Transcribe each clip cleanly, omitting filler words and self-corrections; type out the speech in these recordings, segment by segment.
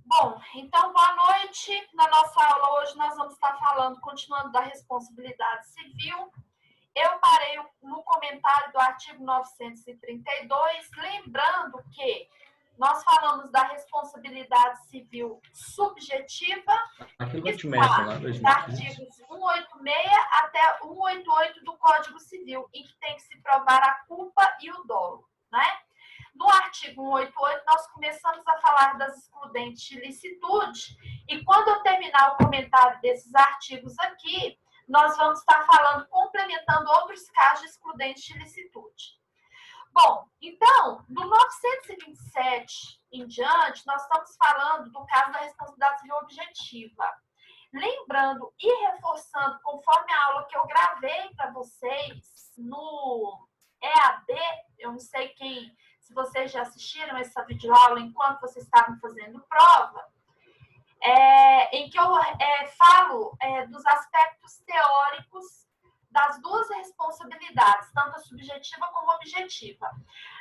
Bom, então boa noite. Na nossa aula hoje nós vamos estar falando, continuando da responsabilidade civil. Eu parei no comentário do artigo 932, lembrando que nós falamos da responsabilidade civil subjetiva, Aquilo que vai te mexe está lá, dos 2015. artigos 186 até 188 do Código Civil, em que tem que se provar a culpa e o dolo, né? No artigo 188, nós começamos a falar das excludentes de licitude, e quando eu terminar o comentário desses artigos aqui, nós vamos estar falando, complementando outros casos de excludentes de licitude. Bom, então, do 927 em diante, nós estamos falando do caso da responsabilidade civil objetiva. Lembrando e reforçando, conforme a aula que eu gravei para vocês no EAD, eu não sei se vocês já assistiram essa videoaula enquanto vocês estavam fazendo prova, em que eu falo dos aspectos teóricos das duas responsabilidades, tanto a subjetiva como a objetiva.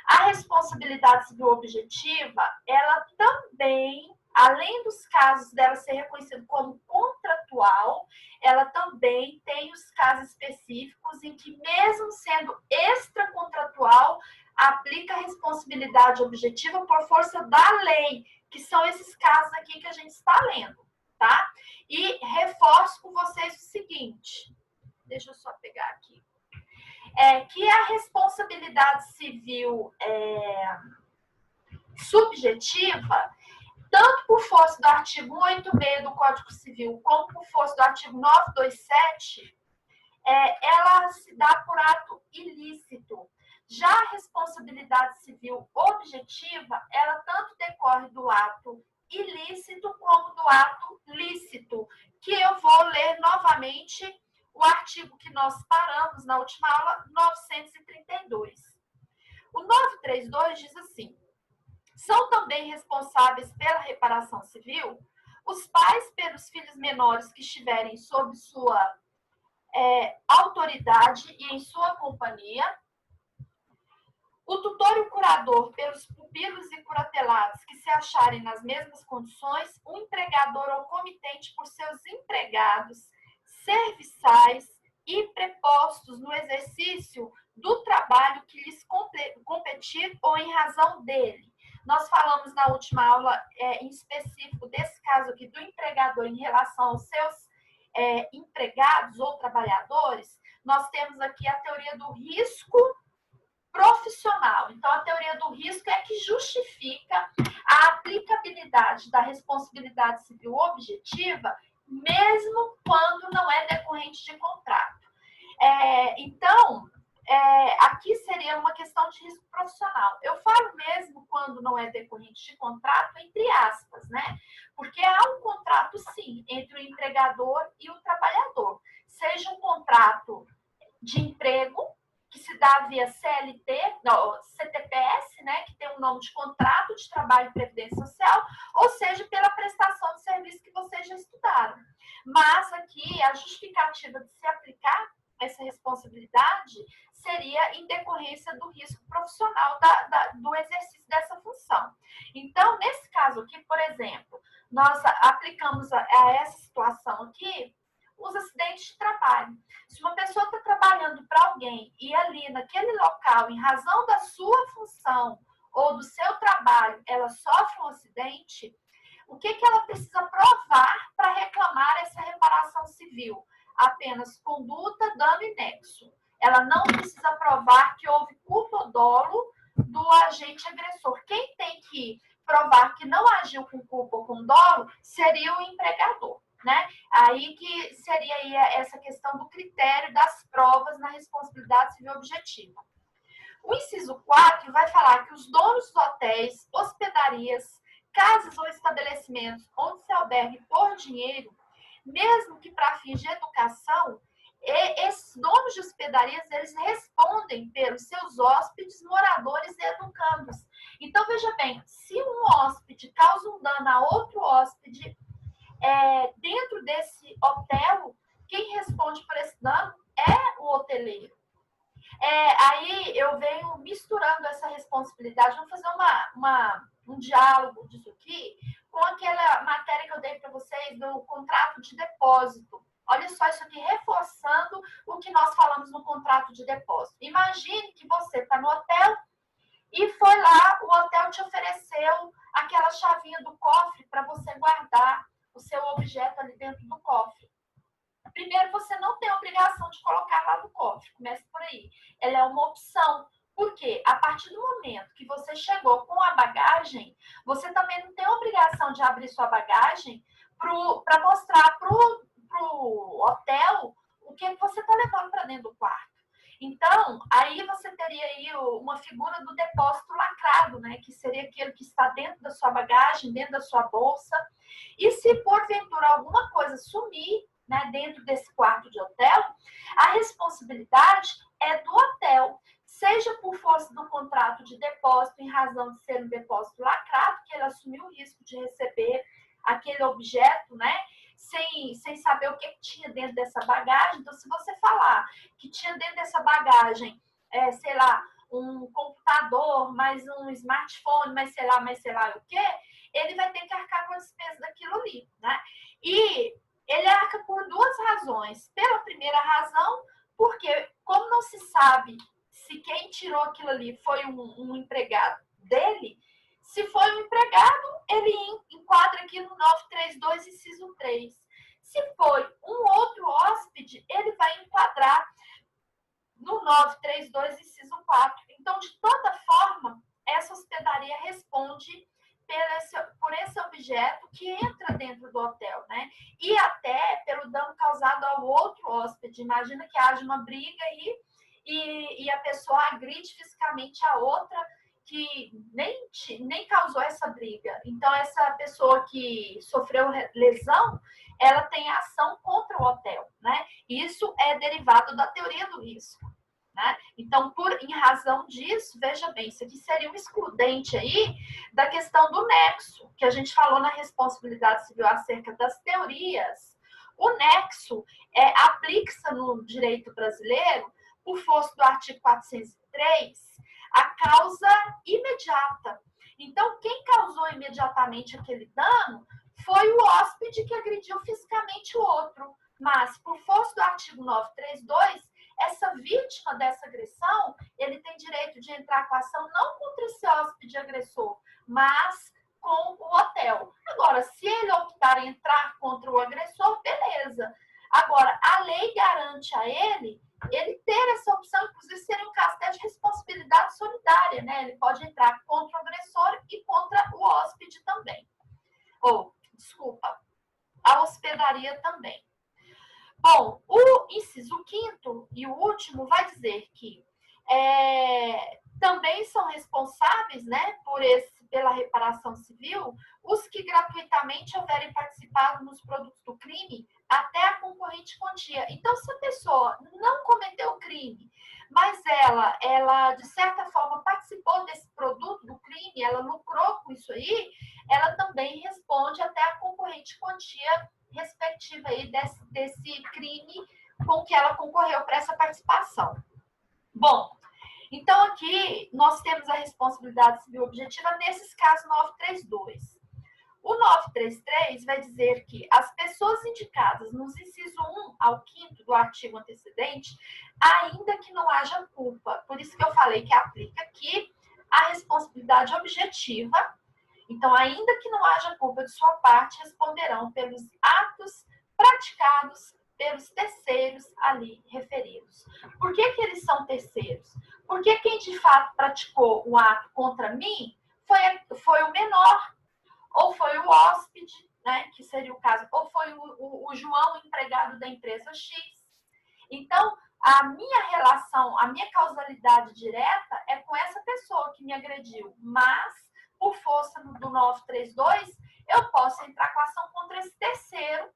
A responsabilidade civil objetiva, ela também, além dos casos dela ser reconhecida como contratual, ela também tem os casos específicos em que, mesmo sendo extracontratual, aplica a responsabilidade objetiva por força da lei, que são esses casos aqui que a gente está lendo, tá? E reforço com vocês o seguinte, deixa eu só pegar aqui, que a responsabilidade civil subjetiva, tanto por força do artigo 186 do Código Civil, como por força do artigo 927, ela se dá por ato ilícito. Já a responsabilidade civil objetiva, ela tanto decorre do ato ilícito como do ato lícito, que eu vou ler novamente o artigo que nós paramos na última aula, 932. O 932 diz assim: são também responsáveis pela reparação civil os pais pelos filhos menores que estiverem sob sua autoridade e em sua companhia, o tutor e o curador pelos pupilos e curatelados que se acharem nas mesmas condições, o empregador ou comitente por seus empregados, serviçais e prepostos no exercício do trabalho que lhes competir ou em razão dele. Nós falamos na última aula, em específico, desse caso aqui do empregador em relação aos seus empregados ou trabalhadores. Nós temos aqui a teoria do risco profissional. Então, a teoria do risco é que justifica a aplicabilidade da responsabilidade civil objetiva, mesmo quando não é decorrente de contrato. Então, aqui seria uma questão de risco profissional. Eu falo mesmo quando não é decorrente de contrato, entre aspas, né? Porque há um contrato, sim, entre o empregador e o trabalhador. Seja um contrato de emprego, que se dá via CLT, não, CTPS, né, que tem o nome de Contrato de Trabalho e Previdência Social, ou seja, pela prestação de serviço que vocês já estudaram. Mas aqui a justificativa de se aplicar essa responsabilidade seria em decorrência do risco profissional do exercício dessa função. Então, nesse caso aqui, por exemplo, nós aplicamos a essa situação aqui os acidentes de trabalho. Se uma pessoa está trabalhando para alguém e ali naquele local, em razão da sua função ou do seu trabalho, ela sofre um acidente, o que ela precisa provar para reclamar essa reparação civil? Apenas conduta, dano e nexo. Ela não precisa provar que houve culpa ou dolo do agente agressor. Quem tem que provar que não agiu com culpa ou com dolo seria o empregador. Né? Aí que seria aí essa questão do critério das provas na responsabilidade civil objetiva. O inciso 4 vai falar que os donos dos hotéis, hospedarias, casas ou estabelecimentos onde se albergue por dinheiro, mesmo que para fins de educação, esses donos de hospedarias, eles respondem pelos seus hóspedes, moradores e educandos. Então, veja bem, se um hóspede causa um dano a outro hóspede, dentro desse hotel, quem responde por esse dano é o hoteleiro. Aí eu venho misturando essa responsabilidade, vamos fazer um diálogo disso aqui, com aquela matéria que eu dei para vocês do contrato de depósito. Olha só isso aqui, reforçando o que nós falamos no contrato de depósito. Imagine que você está no hotel e foi lá, o hotel te ofereceu aquela chavinha do cofre para você guardar o seu objeto ali dentro do cofre. Primeiro, você não tem obrigação de colocar lá no cofre, comece por aí. Ela é uma opção. Porque a partir do momento que você chegou com a bagagem, você também não tem obrigação de abrir sua bagagem para mostrar para o hotel o que você está levando para dentro do quarto. Então, aí você teria aí uma figura do depósito lacrado, né? Que seria aquele que está dentro da sua bagagem, dentro da sua bolsa. E se porventura alguma coisa sumir, né, dentro desse quarto de hotel, a responsabilidade é do hotel. Seja por força do contrato de depósito, em razão de ser um depósito lacrado, que ele assumiu o risco de receber aquele objeto, né? Sem saber o que tinha dentro dessa bagagem. Então, se você falar que tinha dentro dessa bagagem, sei lá, um computador, mais um smartphone, mais sei lá o quê, ele vai ter que arcar com a despesa daquilo ali, né? E ele arca por duas razões. Pela primeira razão, porque como não se sabe se quem tirou aquilo ali foi um empregado dele, se foi um empregado, ele enquadra aqui no 932, inciso 3. Se foi um outro hóspede, ele vai enquadrar no 932, inciso 4. Então, de toda forma, essa hospedaria responde por esse objeto que entra dentro do hotel, né? E até pelo dano causado ao outro hóspede. Imagina que haja uma briga aí e a pessoa agride fisicamente a outra que nem causou essa briga. Então, essa pessoa que sofreu lesão, ela tem ação contra o hotel, né? Isso é derivado da teoria do risco. Né? Então, em razão disso, veja bem, isso aqui seria um excludente aí da questão do nexo, que a gente falou na responsabilidade civil acerca das teorias. O nexo aplica-se no direito brasileiro, por força do artigo 403, a causa imediata. Então, quem causou imediatamente aquele dano foi o hóspede que agrediu fisicamente o outro. Mas, por força do artigo 932, essa vítima dessa agressão, ele tem direito de entrar com a ação não contra esse hóspede agressor, mas com o hotel. Agora, se ele optar em entrar contra o agressor, beleza. Agora, a lei garante a ele ter essa opção, inclusive seria um caso de responsabilidade solidária, né? Ele pode entrar contra o agressor e contra o hóspede também. Desculpa, a hospedaria também. Bom, o inciso 5º e o último vai dizer que também são responsáveis, né, pela reparação civil os que gratuitamente houverem participado nos produtos do crime até a concorrente quantia. Então, se a pessoa não cometeu o crime, mas ela de certa forma participou desse produto do crime, ela lucrou com isso aí, ela também responde até a concorrente quantia respectiva aí desse crime com que ela concorreu para essa participação. Bom, então aqui nós temos a responsabilidade civil objetiva nesses casos 932. O 933 vai dizer que as pessoas indicadas nos inciso 1 ao 5º do artigo antecedente, ainda que não haja culpa, por isso que eu falei que aplica aqui a responsabilidade objetiva. Então, ainda que não haja culpa de sua parte, responderão pelos atos praticados pelos terceiros ali referidos. Por que eles são terceiros? Porque quem de fato praticou o ato contra mim foi o menor, ou foi o hóspede, né, que seria o caso, ou foi o João, empregado da empresa X. Então, a minha relação, a minha causalidade direta é com essa pessoa que me agrediu, mas por força do 932, eu posso entrar com ação contra esse terceiro,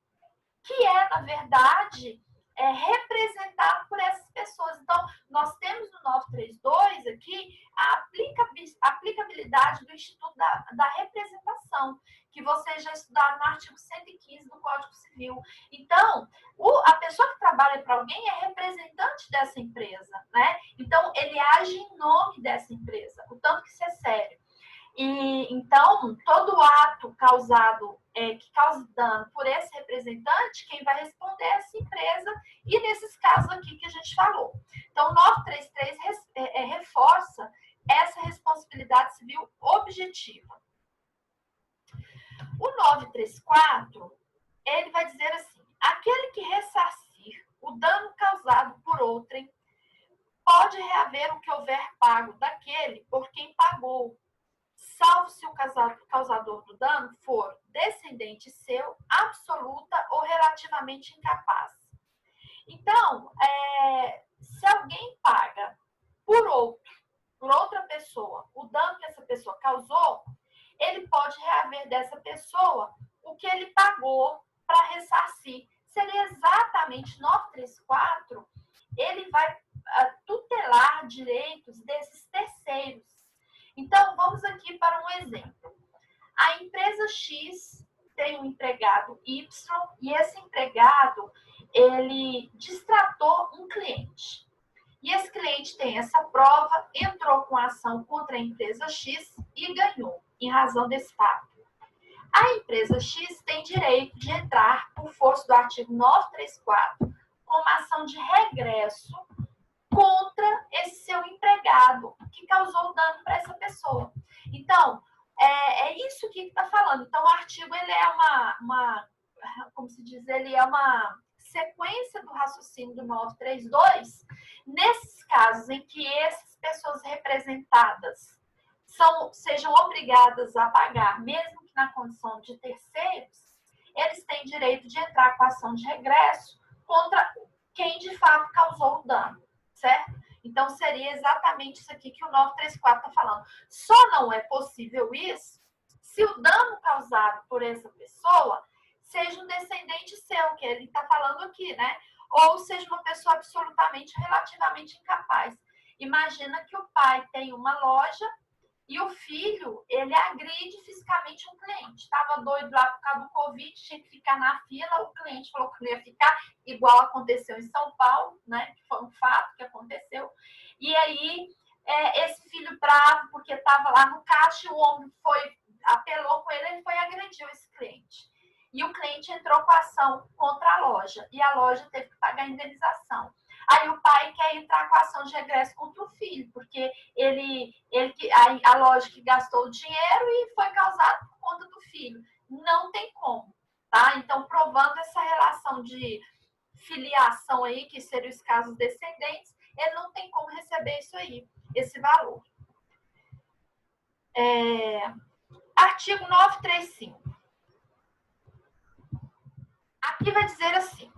que na verdade, representado por essas pessoas. Então, nós temos no 932 aqui a aplicabilidade do Instituto da Representação, que vocês já estudaram no artigo 115 do Código Civil. Então, a pessoa que trabalha para alguém é representante dessa empresa, né? Então, ele age em nome dessa empresa, o tanto que isso é sério. E, então, todo ato causado, que causa dano por esse representante, quem vai responder é essa empresa, e nesses casos aqui que a gente falou. Então, o 933 reforça essa responsabilidade civil objetiva. O 934, ele vai dizer assim: aquele que ressarcir o dano causado por outrem pode reaver o que houver pago daquele por quem pagou, salvo se o causador do dano for descendente seu, absoluta ou relativamente incapaz. Então, se alguém paga por outra pessoa, o dano que essa pessoa causou, ele pode reaver dessa pessoa o que ele pagou para ressarcir. Seria exatamente 934, ele vai tutelar direitos desses terceiros. Então, vamos aqui para um exemplo. A empresa X tem um empregado Y e esse empregado, ele distratou um cliente. E esse cliente tem essa prova, entrou com a ação contra a empresa X e ganhou, em razão desse fato. A empresa X tem direito de entrar, por força do artigo 934, com uma ação de regresso contra esse seu empregado, que causou dano para essa pessoa. Então, é isso que está falando. Então, o artigo, ele é como se diz, ele é uma sequência do raciocínio do 932, nesses casos em que essas pessoas representadas sejam obrigadas a pagar, mesmo que na condição de terceiros, eles têm direito de entrar com ação de regresso contra quem de fato causou o dano, certo? Então, seria exatamente isso aqui que o 934 está falando. Só não é possível isso se o dano causado por essa pessoa seja um descendente seu, que ele está falando aqui, né? Ou seja uma pessoa absolutamente, relativamente incapaz. Imagina que o pai tem uma loja e o filho, ele agride fisicamente um cliente. Estava doido lá por causa do Covid, tinha que ficar na fila, o cliente falou que não ia ficar, igual aconteceu em São Paulo, né? Que foi um fato que aconteceu. E aí, esse filho bravo, porque estava lá no caixa, o homem apelou com ele, ele foi e agrediu esse cliente. E o cliente entrou com a ação contra a loja, e a loja teve que pagar a indenização. Aí o pai quer entrar com a ação de regresso contra o filho, porque a loja que gastou o dinheiro e foi causado por conta do filho. Não tem como, tá? Então, provando essa relação de filiação aí, que seriam os casos descendentes, ele não tem como receber isso aí, esse valor. Artigo 935. Aqui vai dizer assim,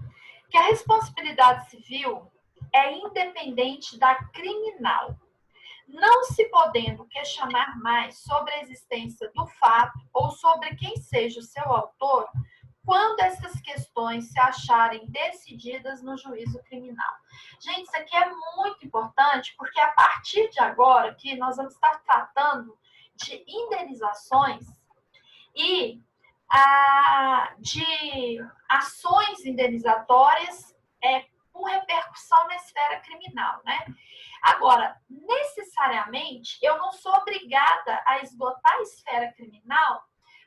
que a responsabilidade civil é independente da criminal, não se podendo questionar mais sobre a existência do fato ou sobre quem seja o seu autor, quando essas questões se acharem decididas no juízo criminal. Gente, isso aqui é muito importante, porque a partir de agora que nós vamos estar tratando de indenizações e de ações indenizatórias com repercussão na esfera criminal, né? Agora, necessariamente, eu não sou obrigada a esgotar a esfera criminal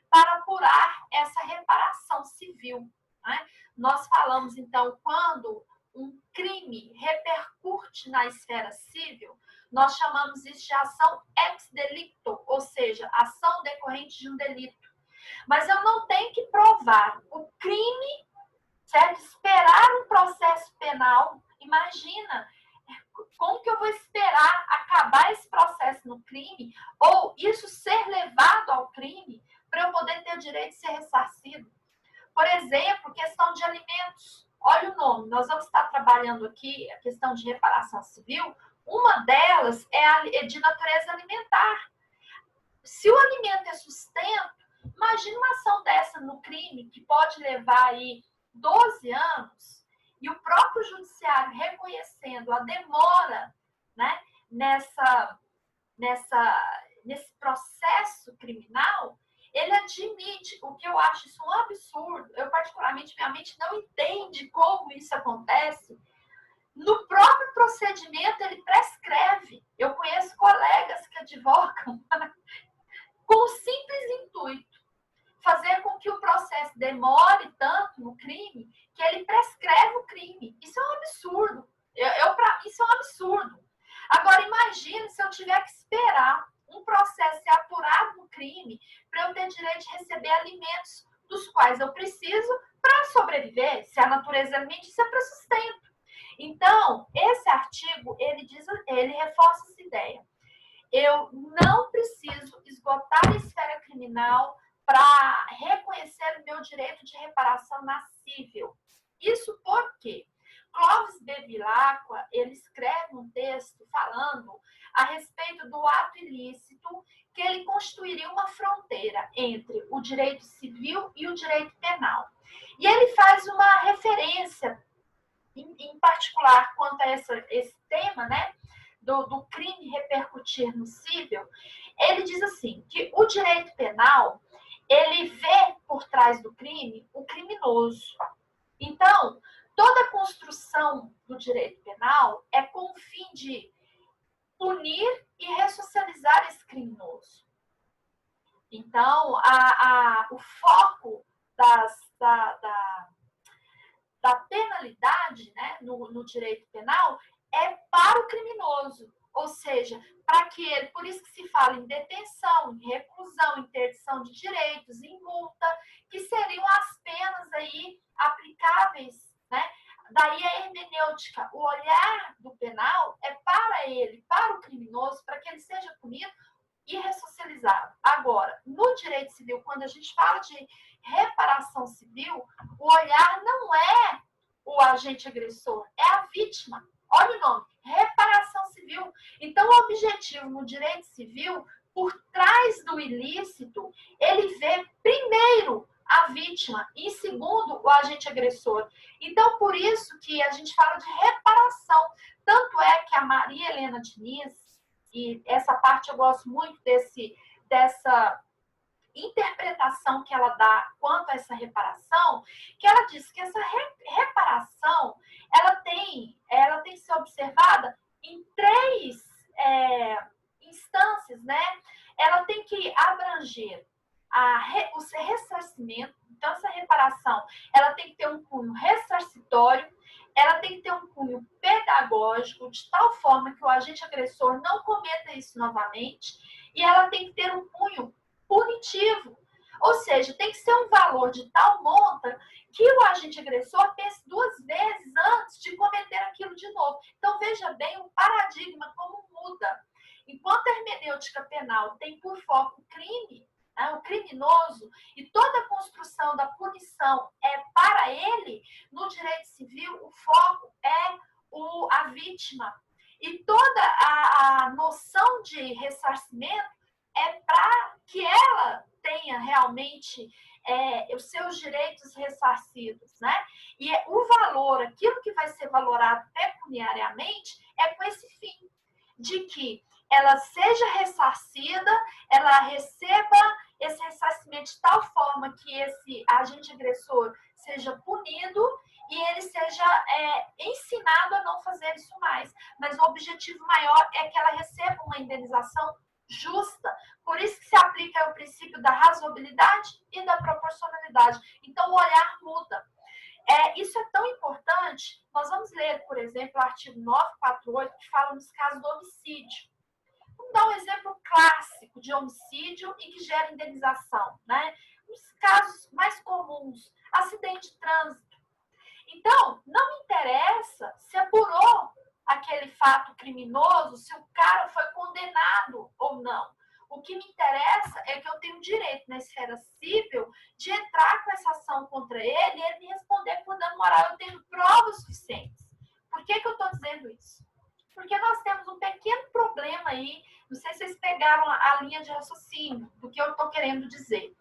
para apurar essa reparação civil, né? Nós falamos, então, quando um crime repercute na esfera civil, nós chamamos isso de ação ex delicto, ou seja, ação decorrente de um delito. Mas eu não tenho que provar o crime, certo? Esperar um processo penal. Imagina, como que eu vou esperar acabar esse processo no crime, ou isso ser levado ao crime, para eu poder ter o direito de ser ressarcido? Por exemplo, questão de alimentos. Olha o nome, nós vamos estar trabalhando aqui a questão de reparação civil. Uma delas é de natureza alimentar. Se o alimento é sustento, imagina uma ação dessa no crime, que pode levar aí 12 anos, e o próprio judiciário reconhecendo a demora, né, nesse processo criminal, ele admite, o que eu acho isso um absurdo. Eu, particularmente, minha mente não entende como isso acontece. No próprio procedimento, ele prescreve. Eu conheço colegas que advogam com o simples intuito, processo demore tanto no crime que ele prescreve o crime. Isso é um absurdo. Isso é um absurdo. Agora, imagine se eu tiver que esperar um processo ser apurado no crime para eu ter direito de receber alimentos dos quais eu preciso para sobreviver, se a natureza alimentícia é para sustento. Então, esse artigo, ele reforça essa ideia. Eu não preciso esgotar a esfera criminal para reconhecer o meu direito de reparação nascível. Isso porque Clóvis Bevilacqua, ele escreve um texto falando a respeito do ato ilícito, que ele constituiria uma fronteira entre o direito civil e o direito penal. E ele faz uma referência, em particular, quanto a esse tema, né, do crime repercutir no cível. Ele diz assim, que o direito penal, ele vê por trás do crime o criminoso. Então, toda a construção do direito penal é com o fim de punir e ressocializar esse criminoso. Então, o foco da penalidade, né, no direito penal é para o criminoso, ou seja, para que ele, por isso que se fala em detenção, em reclusão, interdição de direitos, em multa, que seriam as penas aí aplicáveis, né? Daí a hermenêutica, o olhar do penal é para ele, para o criminoso, para que ele seja punido e ressocializado. Agora, no direito civil, quando a gente fala de reparação civil, o olhar não é o agente agressor, é a vítima. Olha o nome, reparação civil. Então, o objetivo no direito civil, por trás do ilícito, ele vê primeiro a vítima e segundo o agente agressor. Então, por isso que a gente fala de reparação. Tanto é que a Maria Helena Diniz, e essa parte eu gosto muito dessa interpretação que ela dá quanto a essa reparação, que ela diz que essa reparação ela tem que ser observada em três instâncias, né? Ela tem que abranger o ressarcimento. Então, essa reparação ela tem que ter um cunho ressarcitório, ela tem que ter um cunho pedagógico, de tal forma que o agente agressor não cometa isso novamente, e ela tem que ter um cunho punitivo. Ou seja, tem que ser um valor de tal monta que o agente agressor pense duas vezes antes de cometer aquilo de novo. Então, veja bem o paradigma como muda. Enquanto a hermenêutica penal tem por foco o crime, né, o criminoso, e toda a construção da punição é para ele, no direito civil, o foco é a vítima. E toda a noção de ressarcimento é para que ela tenha realmente os seus direitos ressarcidos, né? E o valor, aquilo que vai ser valorado pecuniariamente, é com esse fim, de que ela seja ressarcida, ela receba esse ressarcimento de tal forma que esse agente agressor seja punido e ele seja ensinado a não fazer isso mais. Mas o objetivo maior é que ela receba uma indenização justa. Por isso que se aplica o princípio da razoabilidade e da proporcionalidade. Então, o olhar muda. Isso é tão importante. Nós vamos ler, por exemplo, o artigo 948, que fala nos casos do homicídio. Vamos dar um exemplo clássico de homicídio e que gera indenização, né? Os casos mais comuns, acidente de trânsito. Então, não me interessa se apurou aquele fato criminoso, se o cara foi condenado ou não. O que me interessa é que eu tenho direito na esfera civil de entrar com essa ação contra ele e ele me responder por dano moral. Eu tenho provas suficientes. Por que eu estou dizendo isso? Porque nós temos um pequeno problema aí, não sei se vocês pegaram a linha de raciocínio do que eu estou querendo dizer.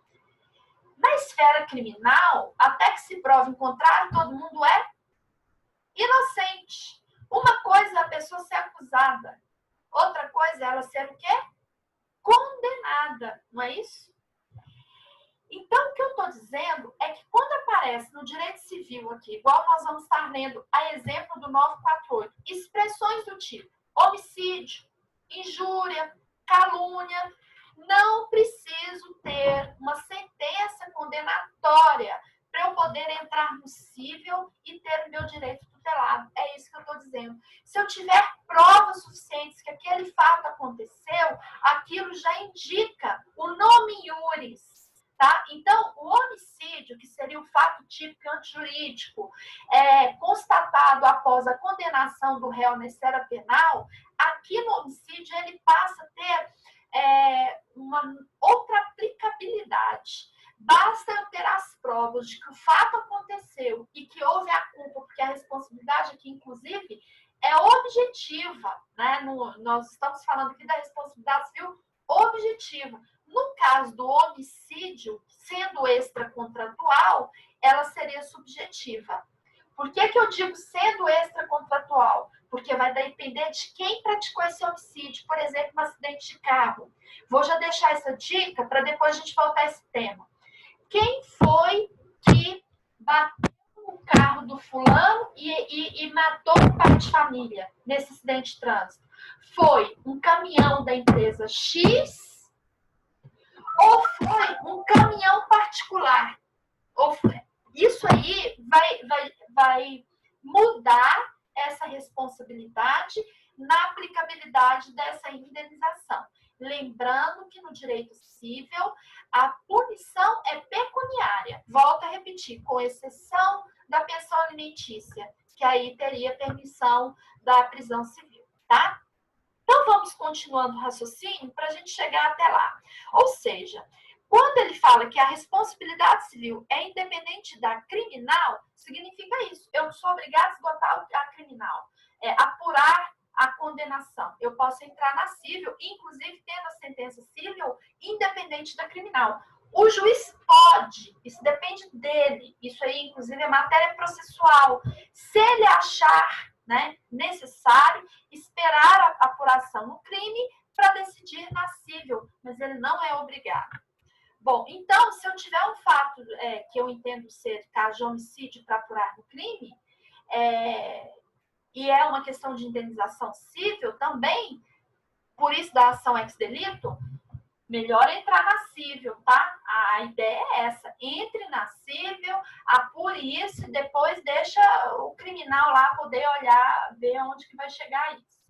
Na esfera criminal, até que se prove o contrário, todo mundo é inocente. Uma coisa é a pessoa ser acusada, outra coisa é ela ser o quê? Condenada, não é isso? Então, o que eu estou dizendo é que quando aparece no direito civil aqui, igual nós vamos estar lendo a exemplo do 948, expressões do tipo homicídio, injúria, calúnia, não preciso ter uma sentença condenatória condenatória para eu poder entrar no cível e ter o meu direito tutelado. É isso que eu estou dizendo. Se eu tiver provas suficientes que aquele fato aconteceu, aquilo já indica o nome iuris. Tá? Então, o homicídio, que seria o fato típico antijurídico, constatado após a condenação do réu na esfera penal, aqui no homicídio ele passa a ter uma outra aplicabilidade. Basta eu ter as provas de que o fato aconteceu e que houve a culpa, porque a responsabilidade aqui, inclusive, é objetiva, né? Nós estamos falando aqui da responsabilidade civil objetiva. No caso do homicídio, sendo extracontratual, ela seria subjetiva. Por que eu digo sendo extracontratual? Porque vai depender de quem praticou esse homicídio, por exemplo, um acidente de carro. Vou já deixar essa dica para depois a gente voltar a esse tema. Quem foi que bateu no carro do fulano e matou o pai de família nesse acidente de trânsito? Foi um caminhão da empresa X ou foi um caminhão particular? Isso aí vai mudar essa responsabilidade na aplicabilidade dessa indenização. Lembrando que no direito civil, a punição é pecuniária. Volto a repetir, com exceção da pensão alimentícia, que aí teria permissão da prisão civil, tá? Então, vamos continuando o raciocínio para a gente chegar até lá. Ou seja, quando ele fala que a responsabilidade civil é independente da criminal, significa isso. Eu não sou obrigada a esgotar a criminal, apurar a condenação. Eu posso entrar na civil, inclusive tendo a sentença civil independente da criminal. O juiz pode, isso depende dele, isso aí, inclusive, é matéria processual. Se ele achar, né, necessário, esperar a apuração no crime para decidir na civil, mas ele não é obrigado. Bom, então, se eu tiver um fato que eu entendo ser caso de homicídio para apurar no crime, e é uma questão de indenização civil também, por isso da ação ex-delito, melhor entrar na civil, tá? A ideia é essa, entre na civil, apure isso e depois deixa o criminal lá poder olhar, ver onde que vai chegar isso.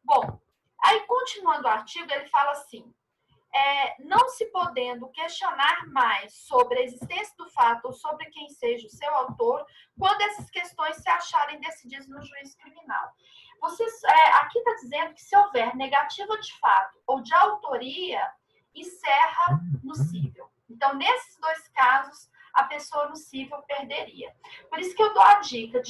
Bom, aí continuando o artigo, ele fala assim, não se podendo questionar mais sobre a existência do fato ou sobre quem seja o seu autor, quando essas questões se acharem decididas no juízo criminal. Aqui está dizendo que se houver negativa de fato ou de autoria, encerra no cível. Então, nesses dois casos, a pessoa no cível perderia. Por isso que eu dou a dica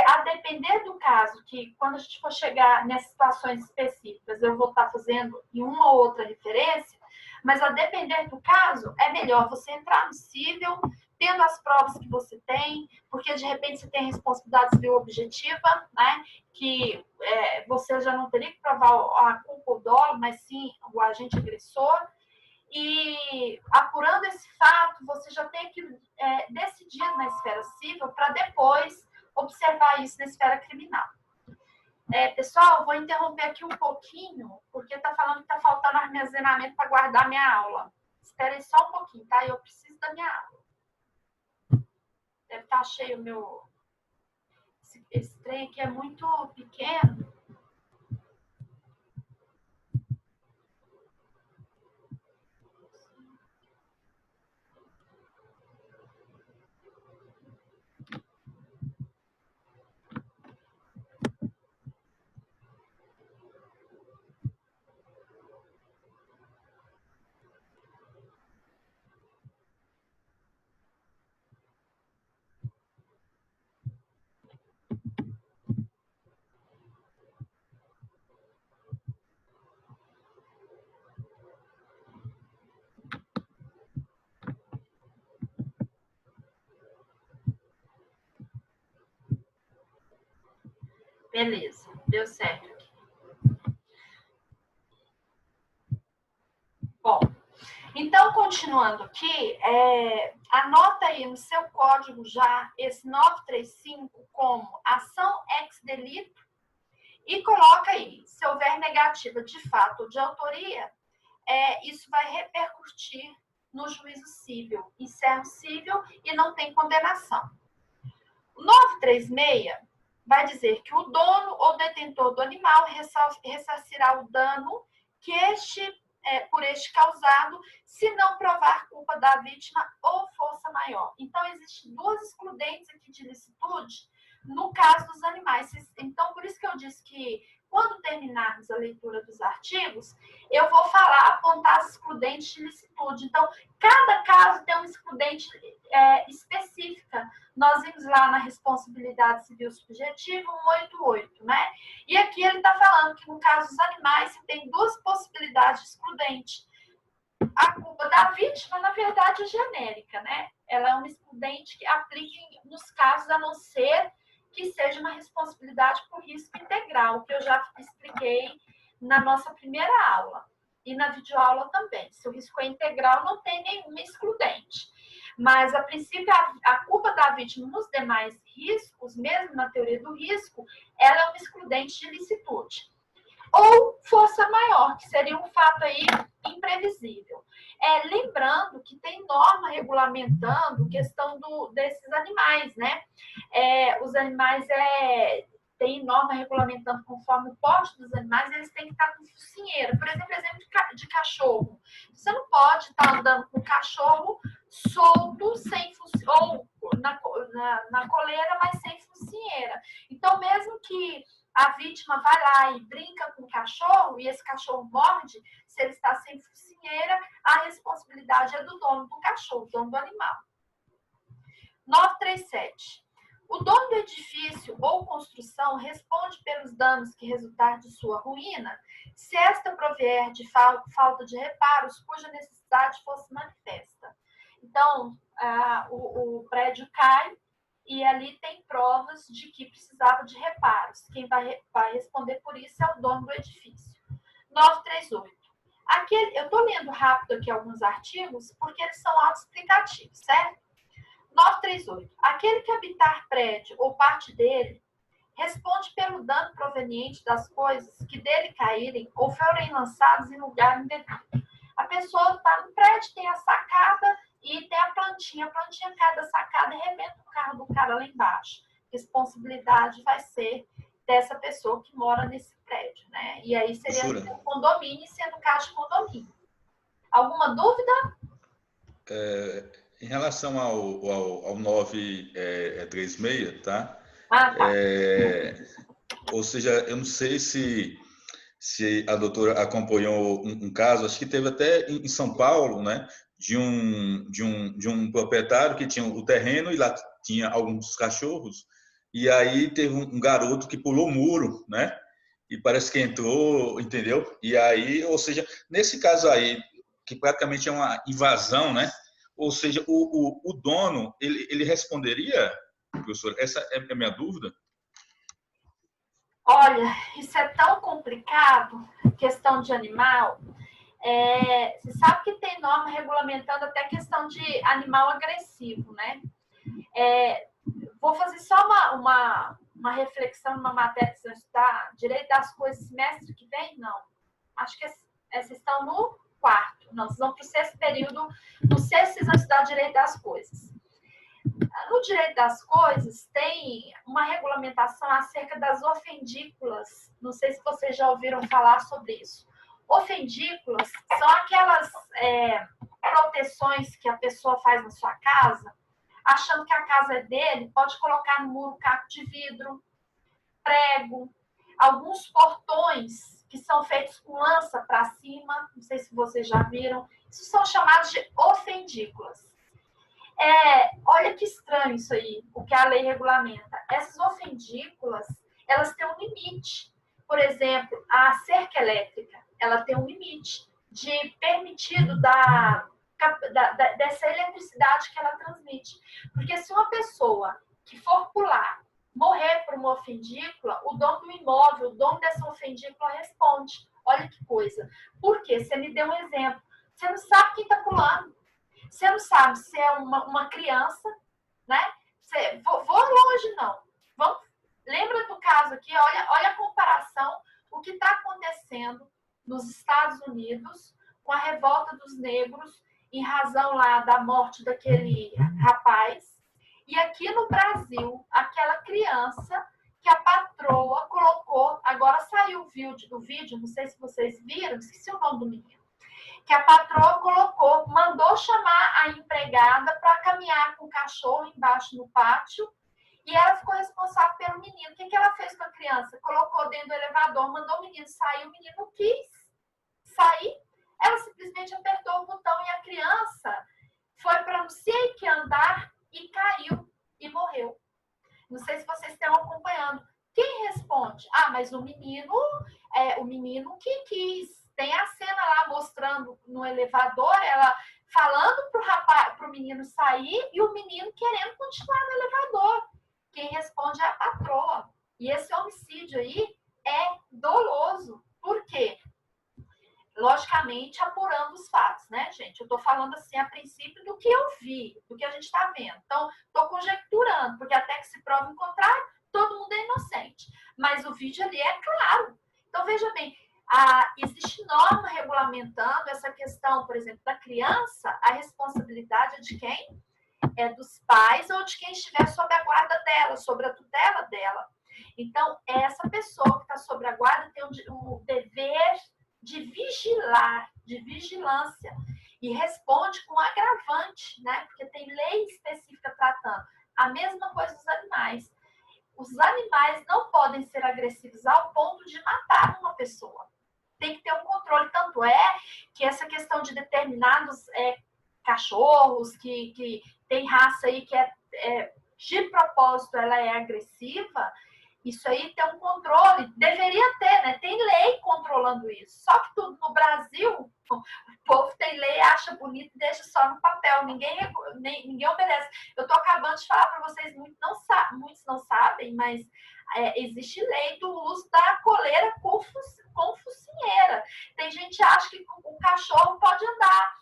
a depender do caso, que quando a gente for chegar nessas situações específicas, eu vou estar fazendo em uma ou outra referência, mas a depender do caso, é melhor você entrar no cível, tendo as provas que você tem, porque de repente você tem responsabilidade civil objetiva, né, que você já não teria que provar a culpa ou dolo, mas sim o agente agressor, e apurando esse fato, você já tem que decidir na esfera civil para depois observar isso na esfera criminal. Pessoal, vou interromper aqui um pouquinho, porque está falando que está faltando armazenamento para guardar minha aula. Espera aí só um pouquinho, tá? Eu preciso da minha aula. Deve estar cheio o meu... Esse trem aqui é muito pequeno. Beleza, deu certo aqui. Bom, então, continuando aqui, anota aí no seu código já esse 935 como ação ex-delito e coloca aí, se houver negativa de fato ou de autoria, isso vai repercutir no juízo civil, encerro civil e não tem condenação. O 936 vai dizer que o dono ou detentor do animal ressarcirá o dano que por este causado, se não provar culpa da vítima ou força maior. Então, existem duas excludentes aqui de licitude no caso dos animais. Então, por isso que eu disse que quando terminarmos a leitura dos artigos, eu vou apontar as excludentes de licitude. Então, cada caso tem uma excludente específica. Nós vimos lá na responsabilidade civil subjetiva 188, né? E aqui ele está falando que no caso dos animais se tem duas possibilidades de excludente. A culpa da vítima, na verdade, é genérica, né? Ela é uma excludente que aplica nos casos a não ser que seja uma responsabilidade por risco integral, que eu já expliquei na nossa primeira aula e na videoaula também. Se o risco é integral, não tem nenhuma excludente. Mas, a princípio, a culpa da vítima nos demais riscos, mesmo na teoria do risco, ela é uma excludente de licitude. Ou força maior, que seria um fato aí imprevisível. Lembrando que tem norma regulamentando a questão desses animais, né? Os animais tem norma regulamentando conforme o porte dos animais, eles têm que estar com focinheira. Por exemplo, de cachorro. Você não pode estar andando com o cachorro solto, sem ou na coleira, mas sem focinheira. Então, mesmo que a vítima vai lá e brinca com o cachorro e esse cachorro morde, se ele está sem focinheira, a responsabilidade é do dono do cachorro, dono do animal. 937. O dono do edifício ou construção responde pelos danos que resultar de sua ruína, se esta provier de falta de reparos cuja necessidade fosse manifesta. Então, o prédio cai e ali tem provas de que precisava de reparos. Quem vai responder por isso é o dono do edifício. 938. Eu estou lendo rápido aqui alguns artigos porque eles são autoexplicativos, certo? 938. Aquele que habitar prédio ou parte dele responde pelo dano proveniente das coisas que dele caírem ou forem lançadas em lugar indevido. A pessoa está no prédio, tem a sacada e tem a plantinha cai da sacada e arrebenta o carro do cara lá embaixo. Responsabilidade vai ser dessa pessoa que mora nesse prédio, né? E aí seria um condomínio, sendo caso de condomínio. Alguma dúvida? Em relação ao 936, tá? Tá. Ou seja, eu não sei se a doutora acompanhou um caso, acho que teve até em São Paulo, né? De um proprietário que tinha o terreno e lá tinha alguns cachorros, e aí teve um garoto que pulou o muro, né? E parece que entrou, entendeu? E aí, ou seja, nesse caso aí, que praticamente é uma invasão, né? Ou seja, o dono, ele responderia, professor? Essa é a minha dúvida. Olha, isso é tão complicado, questão de animal. Você sabe que tem norma regulamentando até questão de animal agressivo, né? Vou fazer só uma reflexão numa matéria que você está, direito das coisas, semestre que vem? Não. Acho que vocês estão no quarto. Não, vocês vão para o sexto período. No sexto, vocês vão estudar direito das coisas. No direito das coisas, tem uma regulamentação acerca das ofendículas. Não sei se vocês já ouviram falar sobre isso. Ofendículas são aquelas proteções que a pessoa faz na sua casa, achando que a casa é dele, pode colocar no muro caco de vidro, prego, alguns portões que são feitos com lança para cima, não sei se vocês já viram, isso são chamados de ofendículas. Olha que estranho isso aí, o que a lei regulamenta. Essas ofendículas, elas têm um limite. Por exemplo, a cerca elétrica, ela tem um limite de permitido dessa eletricidade que ela transmite. Porque se uma pessoa que for pular morrer por uma ofendícula, o dono do imóvel, o dono dessa ofendícula responde. Olha que coisa. Por quê? Você me deu um exemplo. Você não sabe quem está pulando. Você não sabe se é uma criança, né? Vou longe, não. Lembra do caso aqui? Olha a comparação, o que está acontecendo nos Estados Unidos com a revolta dos negros em razão lá da morte daquele rapaz. E aqui no Brasil, aquela criança que a patroa colocou, agora saiu o vídeo, não sei se vocês viram, esqueci o nome do menino, que a patroa colocou, mandou chamar a empregada para caminhar com o cachorro embaixo no pátio, e ela ficou responsável pelo menino. O que ela fez com a criança? Colocou dentro do elevador, mandou o menino sair, o menino não quis sair, ela simplesmente apertou o botão e a criança foi para não sei que andar e caiu e morreu. Não sei se vocês estão acompanhando. Quem responde? Ah, mas o menino que quis. Tem a cena lá mostrando no elevador, ela falando pro menino sair e o menino querendo continuar no elevador. Quem responde é a patroa. E esse homicídio aí é doloso. Por quê? Logicamente, apurando os fatos, né, gente? Eu tô falando assim, a princípio, do que eu vi, do que a gente tá vendo. Então, tô conjecturando, porque até que se prove o contrário, todo mundo é inocente. Mas o vídeo ali é claro. Então, veja bem, existe norma regulamentando essa questão, por exemplo, da criança, a responsabilidade é de quem? É dos pais ou de quem estiver sob a guarda dela, sobre a tutela dela. Então, essa pessoa que está sob a guarda tem o dever de vigilar, de vigilância, e responde com agravante, né? Porque tem lei específica tratando. A mesma coisa dos animais. Os animais não podem ser agressivos ao ponto de matar uma pessoa. Tem que ter um controle. Tanto é que essa questão de determinados cachorros que tem raça aí que de propósito ela é agressiva, isso aí tem um controle, deveria ter, né? Tem lei controlando isso. Só que tudo no Brasil, o povo tem lei, acha bonito e deixa só no papel. Ninguém obedece. Eu tô acabando de falar para vocês, muitos não sabem, mas existe lei do uso da coleira com focinheira. Tem gente que acha que o cachorro pode andar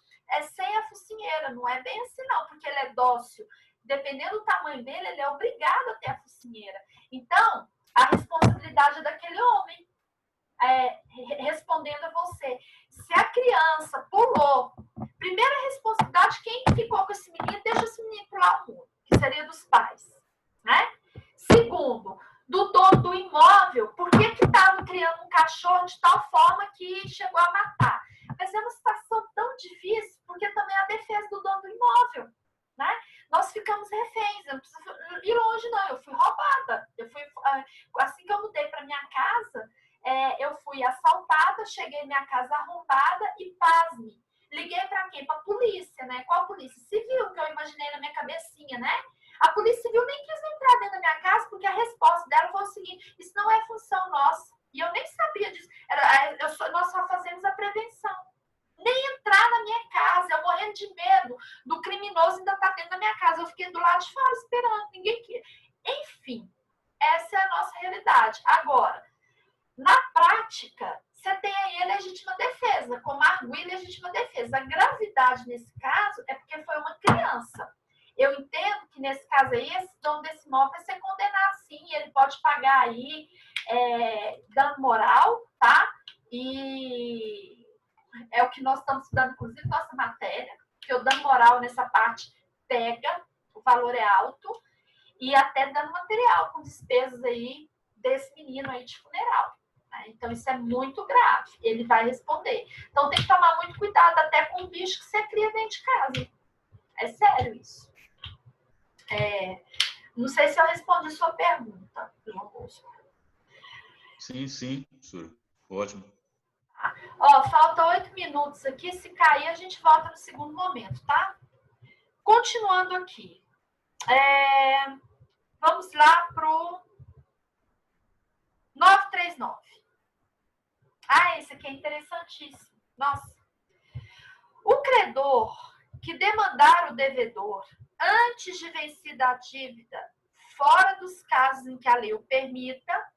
sem a focinheira. Não é bem assim, não, porque ele é dócil. Dependendo do tamanho dele, ele é obrigado a ter a focinheira. Então, a responsabilidade daquele homem, respondendo a você, se a criança pulou, primeira responsabilidade, quem ficou com esse menino, deixa esse menino pular o muro, que seria dos pais, né? Segundo, do dono do imóvel, por que estava criando um cachorro de tal forma que chegou a matar? Mas é uma situação tão difícil, porque também é a defesa do dono do imóvel, né? Nós ficamos reféns, eu não preciso ir longe, não. Eu fui roubada. Assim que eu mudei para minha casa, eu fui assaltada, cheguei minha casa arrombada e, pasme, liguei para quem? Para a polícia, né? Qual polícia? Civil, que eu imaginei na minha cabecinha, né? A polícia civil nem quis entrar dentro da minha casa, porque a resposta dela foi o seguinte: isso não é função nossa. E eu nem sabia disso. Nós só fazemos a prevenção. Nem entrar na minha casa, eu morrendo de medo do criminoso ainda estar dentro da minha casa. Eu fiquei do lado de fora esperando, ninguém queria. Enfim, essa é a nossa realidade. Agora, na prática, você tem aí a legítima defesa, como arguir legítima defesa. A gravidade nesse caso é porque foi uma criança. Eu entendo que nesse caso aí, esse dono desse imóvel vai ser condenado sim, ele pode pagar aí dano moral, tá? E é o que nós estamos estudando, inclusive, nossa matéria, que o dano moral nessa parte pega, o valor é alto, e até dano material, com despesas aí desse menino aí de funeral. Né? Então, isso é muito grave, ele vai responder. Então, tem que tomar muito cuidado até com o bicho que você cria dentro de casa. É sério isso. Não sei se eu respondi a sua pergunta, João Bosco. Sim, professor. Ótimo. Faltam 8 minutos aqui. Se cair, a gente volta no segundo momento, tá? Continuando aqui. Vamos lá pro 939. Esse aqui é interessantíssimo. Nossa. O credor que demandar o devedor antes de vencida a dívida, fora dos casos em que a lei o permita,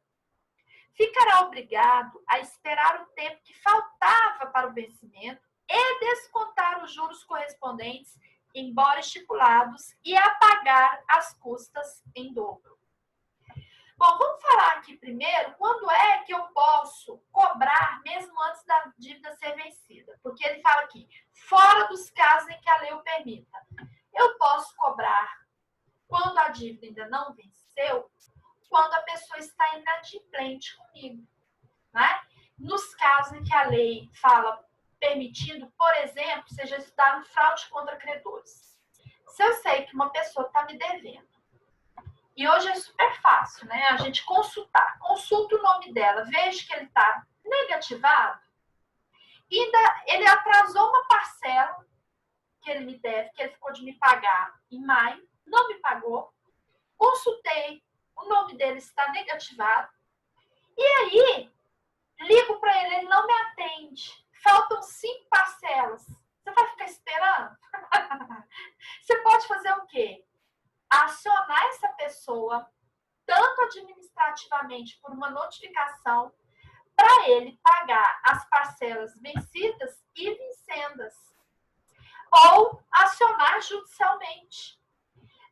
ficará obrigado a esperar o tempo que faltava para o vencimento e descontar os juros correspondentes, embora estipulados, e a pagar as custas em dobro. Bom, vamos falar aqui primeiro quando é que eu posso cobrar mesmo antes da dívida ser vencida. Porque ele fala aqui, fora dos casos em que a lei o permita. Eu posso cobrar quando a dívida ainda não venceu, quando a pessoa está inadimplente comigo, né? Nos casos em que a lei fala permitindo, por exemplo, seja estudado fraude contra credores. Se eu sei que uma pessoa está me devendo, e hoje é super fácil, né? A gente consultar. Consulta o nome dela, vejo que ele está negativado, e ainda ele atrasou uma parcela que ele me deve, que ele ficou de me pagar em maio, não me pagou. Consultei, o nome dele está negativado. E aí, ligo para ele, ele não me atende. Faltam 5 parcelas. Você vai ficar esperando? Você pode fazer o quê? Acionar essa pessoa, tanto administrativamente por uma notificação, para ele pagar as parcelas vencidas e vincendas. Ou acionar judicialmente.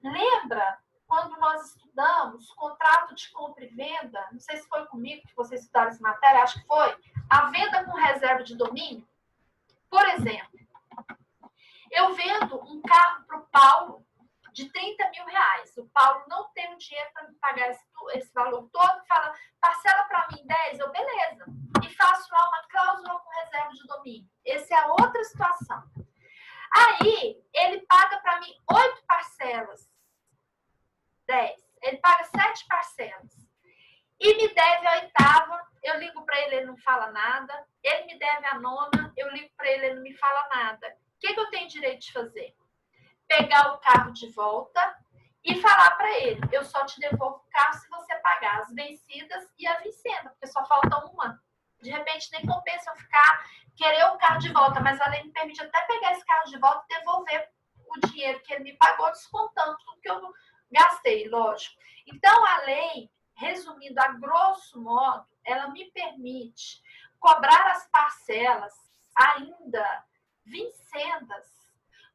Lembra quando nós estudamos contrato de compra e venda? Não sei se foi comigo que vocês estudaram essa matéria, acho que foi. A venda com reserva de domínio. Por exemplo, eu vendo um carro para o Paulo de 30 mil reais. O Paulo não tem o dinheiro para me pagar esse valor todo, fala, parcela para mim 10, eu beleza. E faço lá uma cláusula com reserva de domínio. Essa é a outra situação. Aí, ele paga para mim 8 parcelas. 10. Ele paga 7 parcelas. E me deve a 8ª, eu ligo para ele, ele não fala nada. Ele me deve a 9ª, eu ligo para ele, ele não me fala nada. O que eu tenho direito de fazer? Pegar o carro de volta e falar para ele, eu só te devolvo o carro se você pagar as vencidas e a vencida, porque só falta uma. De repente, nem compensa eu querer o carro de volta, mas a lei me permite até pegar esse carro de volta e devolver o dinheiro que ele me pagou, descontando tudo que eu gastei, lógico. Então, a lei, resumindo a grosso modo, ela me permite cobrar as parcelas ainda vincendas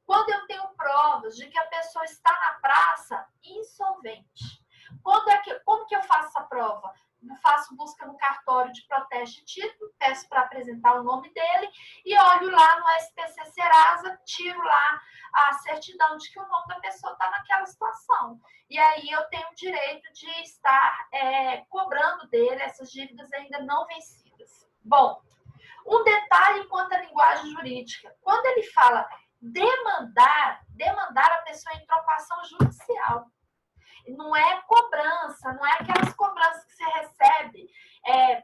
quando eu tenho provas de que a pessoa está na praça insolvente. Como que eu faço essa prova? Eu faço busca no cartório de protesto de título, peço para apresentar o nome dele e olho lá no SPC Serasa, tiro lá a certidão de que o nome da pessoa está naquela situação. E aí eu tenho o direito de estar cobrando dele essas dívidas ainda não vencidas. Bom, um detalhe quanto à linguagem jurídica. Quando ele fala demandar a pessoa entrou com ação judicial. Não é cobrança, não é aquelas cobranças que você recebe,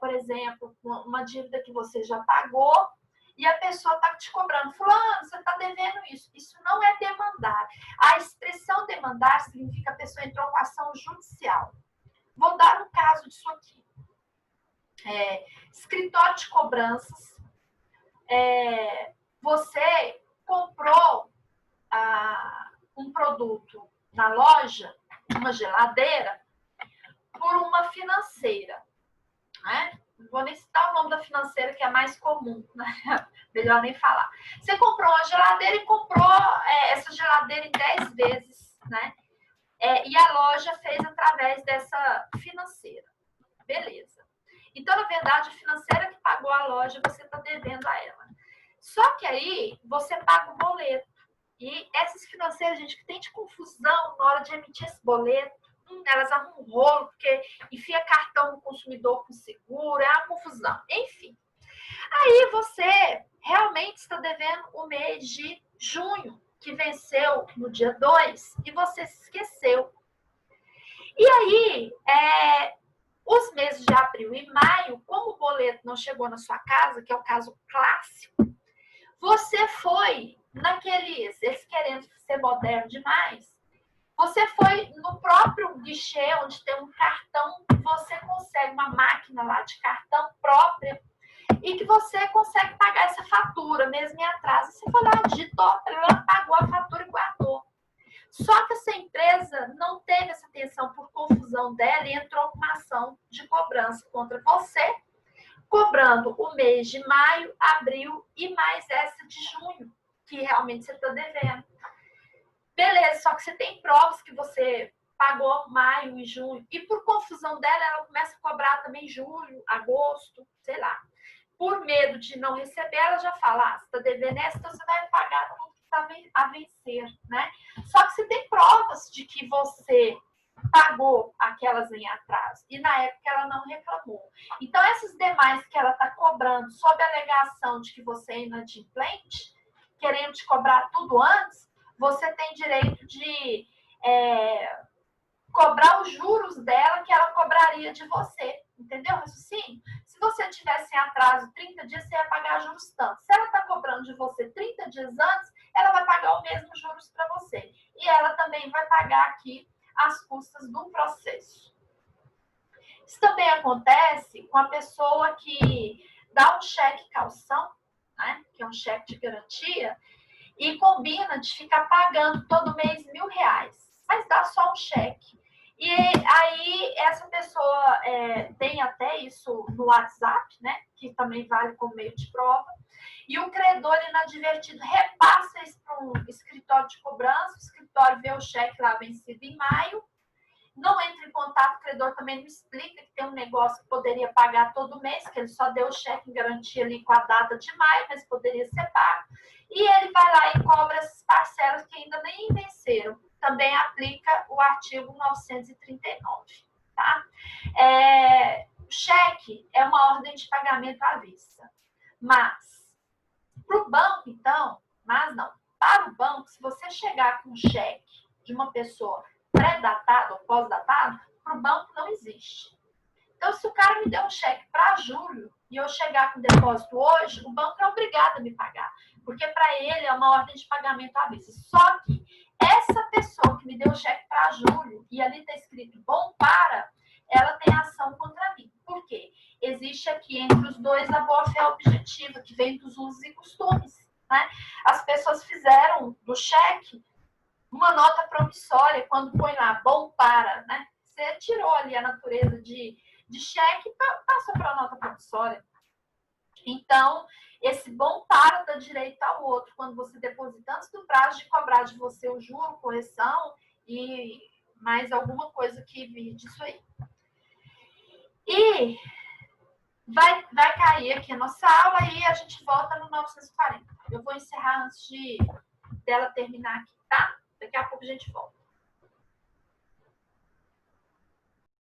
por exemplo, uma dívida que você já pagou e a pessoa está te cobrando. Fulano, você está devendo isso. Isso não é demandar. A expressão demandar significa a pessoa entrou com ação judicial. Vou dar um caso disso aqui. Escritório de cobranças. Você comprou um produto na loja, uma geladeira, por uma financeira. Né? Não vou nem citar o nome da financeira, que é mais comum, né? Melhor nem falar. Você comprou uma geladeira e comprou essa geladeira em 10 vezes, né? E a loja fez através dessa financeira. Beleza. Então, na verdade, a financeira que pagou a loja, você está devendo a ela. Só que aí, você paga o boleto. E essas financeiras, gente, que tem de confusão na hora de emitir esse boleto, elas arrumam um rolo, porque enfia cartão do consumidor com seguro, é uma confusão. Enfim. Aí você realmente está devendo o mês de junho, que venceu no dia 2, e você se esqueceu. E aí, os meses de abril e maio, como o boleto não chegou na sua casa, que é o caso clássico, você foi eles querendo ser moderno demais, você foi no próprio guichê, onde tem um cartão, que você consegue uma máquina lá de cartão própria e que você consegue pagar essa fatura, mesmo em atraso. Você foi lá, digitou, pagou a fatura e guardou. Só que essa empresa não teve essa atenção por confusão dela e entrou com uma ação de cobrança contra você, cobrando o mês de maio, abril e mais essa de junho, que realmente você está devendo. Beleza, só que você tem provas que você pagou maio e junho, e por confusão dela, ela começa a cobrar também julho, agosto, sei lá. Por medo de não receber, ela já fala, você está devendo essa, então você vai pagar tudo que está a vencer, né? Só que você tem provas de que você pagou aquelas em atraso, e na época ela não reclamou. Então, esses demais que ela está cobrando sob a alegação de que você é inadimplente, querendo te cobrar tudo antes, você tem direito de cobrar os juros dela que ela cobraria de você. Entendeu o raciocínio? Se você tivesse em atraso 30 dias, você ia pagar juros tanto. Se ela está cobrando de você 30 dias antes, ela vai pagar o mesmo juros para você. E ela também vai pagar aqui as custas do processo. Isso também acontece com a pessoa que dá um cheque calção, né, que é um cheque de garantia, e combina de ficar pagando todo mês R$1.000, mas dá só um cheque. E aí essa pessoa tem até isso no WhatsApp, né, que também vale como meio de prova, e o credor inadvertido repassa isso para um escritório de cobrança, o escritório vê o cheque lá vencido em maio, não entra em contato, o credor também não explica que tem um negócio que poderia pagar todo mês, que ele só deu o cheque em garantia ali com a data de maio, mas poderia ser pago. E ele vai lá e cobra essas parcelas que ainda nem venceram. Também aplica o artigo 939, tá? O cheque é uma ordem de pagamento à vista. Mas, para o banco, então, para o banco, se você chegar com um cheque de uma pessoa pré-datado ou pós-datado, para o banco não existe. Então, se o cara me deu um cheque para julho e eu chegar com depósito hoje, o banco é obrigado a me pagar, porque para ele é uma ordem de pagamento à vista. Só que essa pessoa que me deu o cheque para julho e ali está escrito bom para, ela tem ação contra mim. Por quê? Existe aqui entre os dois a boa-fé objetiva, que vem dos usos e costumes, né? As pessoas fizeram do cheque uma nota promissória, quando põe lá, bom para, né? Você tirou ali a natureza de cheque e passou para a nota promissória. Então, esse bom para dá direito ao outro, quando você deposita antes do prazo de cobrar de você o juro, correção e mais alguma coisa que vir disso aí. E vai cair aqui a nossa aula e a gente volta no 940. Eu vou encerrar antes dela terminar aqui, tá? Daqui a pouco a gente volta.